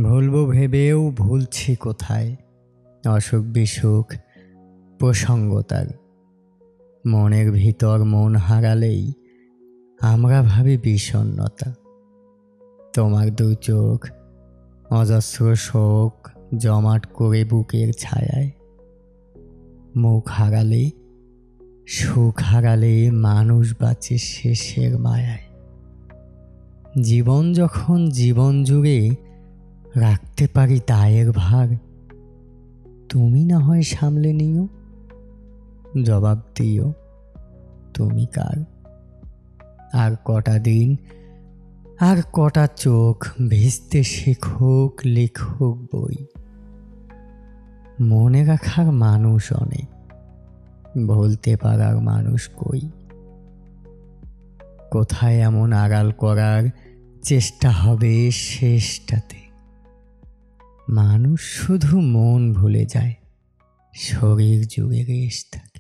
ভুলবো ভেবেও ভুলছি কোথায়, অসুখ বিসুখ প্রসঙ্গতার। মনের ভিতর মন হারালেই আমরা ভাবি বিষণ্ণতা। তোমার দু চোখ অজস্র শোক জমাট করে বুকের ছায়ায়। মুখ হারালে সুখ হারালে মানুষ বাঁচে শেষের মায়ায়। জীবন যখন জীবন জুড়ে রাখতে পারি দায়ের ভার, তুমি না হয় সামলে নিও, জবাব দিও তুমি কার। আর কটা দিন আর কটা চোখ ভিজতে শেখুক লেখুক বই। মনে রাখার মানুষ অনেক, বলতে পারার মানুষ কই। কোথায় এমন আড়াল করার চেষ্টা হবে শেষটাতে। মানুষ শুধু মন ভুলে যায়, শরীর জুড়ে রেশ থাকে।